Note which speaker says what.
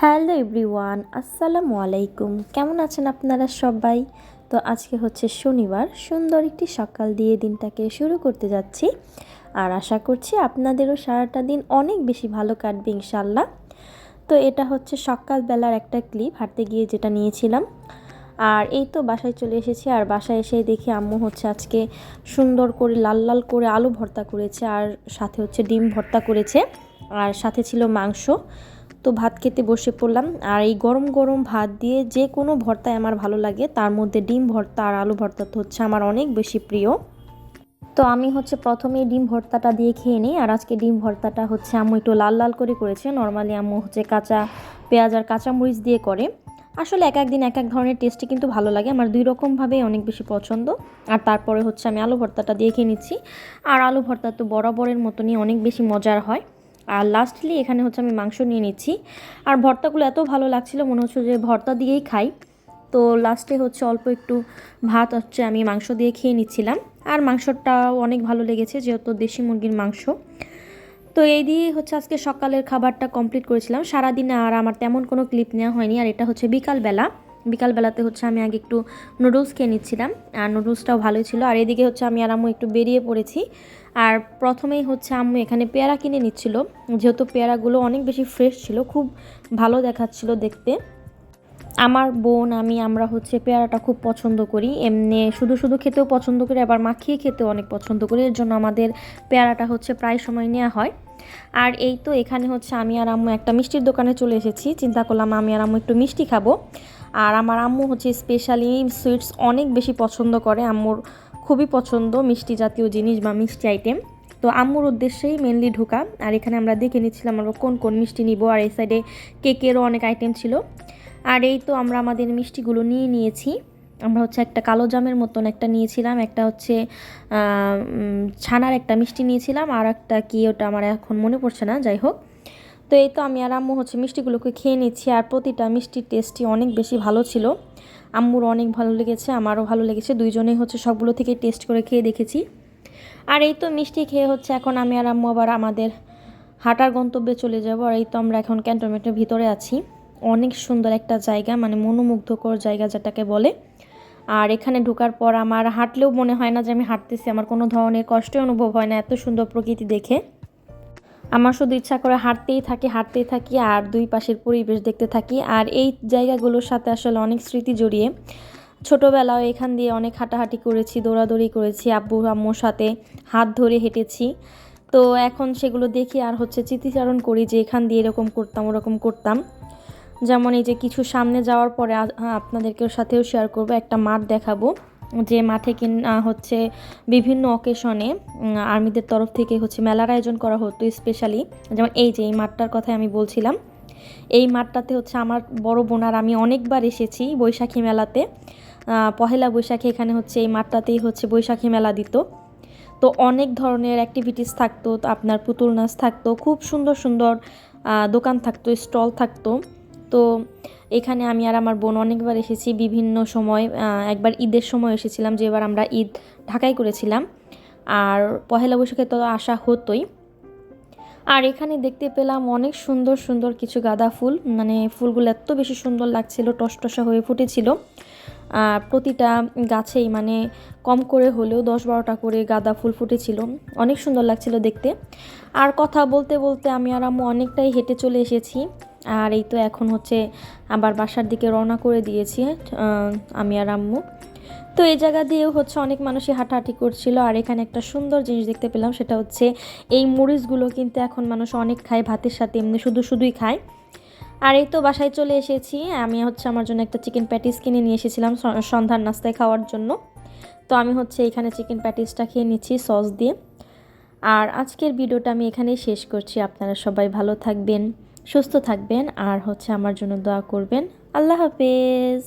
Speaker 1: Hello everyone, আসসালামু আলাইকুম। কেমন আছেন আপনারা সবাই? তো আজকে হচ্ছে শনিবার, সুন্দর একটি সকাল দিয়ে দিনটাকে শুরু করতে যাচ্ছি। আর আশা করছি আপনাদেরও সারাটা দিন অনেক বেশি ভালো কাটবে ইনশাল্লাহ। তো এটা হচ্ছে সকালবেলার একটা ক্লিপ, হাঁটতে গিয়ে যেটা নিয়েছিলাম। আর এই তো বাসায় চলে এসেছি। আর বাসায় এসে দেখি আম্মু হচ্ছে আজকে সুন্দর করে লাল লাল করে আলু ভর্তা করেছে, আর সাথে হচ্ছে ডিম ভর্তা করেছে, আর সাথে ছিল মাংস। তো ভাত খেতে বসে পড়লাম। আর এই গরম গরম ভাত দিয়ে যে কোনো ভর্তাই আমার ভালো লাগে, তার মধ্যে ডিম ভর্তা আর আলু ভর্তা তো হচ্ছে আমার অনেক বেশি প্রিয়। তো আমি হচ্ছে প্রথমেই ডিম ভর্তাটা দিয়ে খেয়ে নিই। আর আজকে ডিম ভর্তাটা হচ্ছে আম্মু একটু লাল লাল করে করেছে। নর্মালি আম্মু হচ্ছে কাঁচা পেঁয়াজ আর কাঁচামরিচ দিয়ে করে। আসলে এক এক দিন এক এক ধরনের টেস্টই কিন্তু ভালো লাগে, আমার দুই রকমভাবেই অনেক বেশি পছন্দ। আর তারপরে হচ্ছে আমি আলু ভর্তাটা দিয়ে খেয়ে নিচ্ছি। আর আলু ভর্তা তো বরাবরের মতনই অনেক বেশি মজার হয়। আর লাস্টলি এখানে হচ্ছে আমি মাংস নিয়ে নিচ্ছি। আর ভর্তাগুলো এত ভালো লাগছিল, মনে হচ্ছে যে ভর্তা দিয়েই খাই। তো লাস্টে হচ্ছে অল্প একটু ভাত হচ্ছে আমি মাংস দিয়ে খেয়ে নিচ্ছিলাম। আর মাংসটাও অনেক ভালো লেগেছে, যেহেতু দেশি মুরগির মাংস। তো এই দিয়ে হচ্ছে আজকে সকালের খাবারটা কমপ্লিট করেছিলাম। সারাদিনে আর আমার তেমন কোনো ক্লিপ নেওয়া হয়নি। আর এটা হচ্ছে বিকালবেলাতে হচ্ছে আমি আগে একটু নুডলস খেয়ে নিচ্ছিলাম। আর নুডলসটাও ভালোই ছিল। আর এদিকে হচ্ছে আমি আর আম্মু একটু বেরিয়ে পড়েছি। আর প্রথমেই হচ্ছে আম্মু এখানে পেয়ারা কিনে নিচ্ছিল, যেহেতু পেয়ারাগুলো অনেক বেশি ফ্রেশ ছিল, খুব ভালো দেখাচ্ছিল দেখতে। আমার বোন আমরা হচ্ছে পেয়ারাটা খুব পছন্দ করি, এমনি শুধু শুধু খেতেও পছন্দ করি, আবার মাখিয়ে খেতেও অনেক পছন্দ করি। এর জন্য আমাদের পেয়ারাটা হচ্ছে প্রায় সময় নেওয়া হয়। আর এই তো এখানে হচ্ছে আমি আর আম্মু একটা মিষ্টির দোকানে চলে এসেছি। চিন্তা করলাম আমি আর আম্মু একটু মিষ্টি খাবো। আর আমার আম্মু হচ্ছে স্পেশালি সুইটস অনেক বেশি পছন্দ করে। আম্মুর খুবই পছন্দ মিষ্টি জাতীয় জিনিস বা মিষ্টি আইটেম। তো আম্মুর উদ্দেশ্যেই মেনলি ঢোকা। আর এখানে আমরা দেখে নিচ্ছিলাম আমরা কোন কোন মিষ্টি নিব। আর এই সাইডে কেকেরও অনেক আইটেম ছিল। আর এই তো আমরা আমাদের মিষ্টিগুলো নিয়ে নিয়েছি। আমরা হচ্ছে একটা কালো জামের মতন একটা নিয়েছিলাম, একটা হচ্ছে ছানার একটা মিষ্টি নিয়েছিলাম, আর একটা কি ওটা আমার এখন মনে পড়ছে না, যাই হোক। তো এই তো আমি আর আম্মু হচ্ছে মিষ্টিগুলোকে খেয়ে নিচ্ছি। আর প্রতিটা মিষ্টির টেস্টই অনেক বেশি ভালো ছিল। আম্মুর অনেক ভালো লেগেছে, আমারও ভালো লেগেছে, দুইজনেই হচ্ছে সবগুলো থেকে টেস্ট করে খেয়ে দেখেছি। আর এই তো মিষ্টি খেয়ে হচ্ছে এখন আমি আর আম্মু আবার আমাদের হাঁটার গন্তব্যে চলে যাব। আর এই তো আমরা এখন ক্যান্টনমেন্টের ভিতরে আছি। অনেক সুন্দর একটা জায়গা, মানে মনোমুগ্ধকর জায়গা যেটাকে বলে। আর এখানে ঢোকার পর আমার হাঁটলেও মনে হয় না যে আমি হাঁটতেছি, আমার কোনো ধরনের কষ্টই অনুভব হয় না, এত সুন্দর প্রকৃতি দেখে। আমার শুধু ইচ্ছা করে হাঁটতেই থাকি আর দুই পাশের পরিবেশ দেখতে থাকি। আর এই জায়গাগুলোর সাথে আসলে অনেক স্মৃতি জড়িয়ে। ছোটোবেলাও এখান দিয়ে অনেক হাঁটাহাঁটি করেছি, দৌড়াদৌড়ি করেছি, আব্বু আম্মুর সাথে হাত ধরে হেঁটেছি। তো এখন সেগুলো দেখি আর হচ্ছে স্মৃতিচারণ করি যে এখান দিয়ে এরকম করতাম ওরকম করতাম। যেমন এই যে কিছু সামনে যাওয়ার পরে আপনাদেরকেও সাথেও শেয়ার করব, একটা মাঠ দেখাবো যে মাঠে হচ্ছে বিভিন্ন অকেশনে আর্মিদের তরফ থেকে হচ্ছে মেলার আয়োজন করা হতো স্পেশালি। যেমন এই যে এই মাঠটার কথাই আমি বলছিলাম, এই মাঠটাতে হচ্ছে আমার বড় বোন আর আমি অনেকবার এসেছি বৈশাখী মেলাতে। পহেলা বৈশাখে এখানে হচ্ছে এই মাঠটাতেই হচ্ছে বৈশাখী মেলা দিত। তো অনেক ধরনের অ্যাক্টিভিটিস থাকতো, আপনার পুতুল নাচ থাকতো, খুব সুন্দর সুন্দর দোকান থাকতো, স্টল থাকতো। তো এখানে আমি আর আমার বোন অনেকবার এসেছি বিভিন্ন সময়। একবার ঈদের সময় এসেছিলাম, যে এবার আমরা ঈদ ঢাকায় করেছিলাম। আর পহেলা বৈশাখে তো আসা হতোই। আর এখানে দেখতে পেলাম অনেক সুন্দর সুন্দর কিছু গাঁদা ফুল, মানে ফুলগুলো এত বেশি সুন্দর লাগছিল, টসটসা হয়ে ফুটেছিল। প্রতিটা গাছেই মানে কম করে হলেও 10-12টা করে গাঁদা ফুল ফুটেছিল, অনেক সুন্দর লাগছিল দেখতে। আর কথা বলতে বলতে আমি আর আম্মু অনেকটাই হেঁটে চলে এসেছি। আর এই তো এখন হচ্ছে আবার বাসার দিকে রওনা করে দিয়েছি আমি আর আম্মু। তো এই জায়গা দিয়েও হচ্ছে অনেক মানুষই হাঁটাহাঁটি করছিল। আর এখানে একটা সুন্দর জিনিস দেখতে পেলাম, সেটা হচ্ছে এই মরিচগুলো কিন্তু এখন মানুষ অনেক খায় ভাতের সাথে, এমনি শুধুই খায়। আর এই তো বাসায় চলে এসেছি। আমি হচ্ছে আমার জন্য একটা চিকেন প্যাটিস কিনে নিয়ে এসেছিলাম সন্ধ্যার নাস্তায় খাওয়ার জন্য। তো আমি হচ্ছে এখানে চিকেন প্যাটিসটা খেয়ে নিচ্ছি সস দিয়ে। আর আজকের ভিডিওটা আমি এখানেই শেষ করছি। আপনারা সবাই ভালো থাকবেন, সুস্থ থাকবেন, আর হচ্ছে আমার জন্য দোয়া করবেন। আল্লাহ হাফেজ।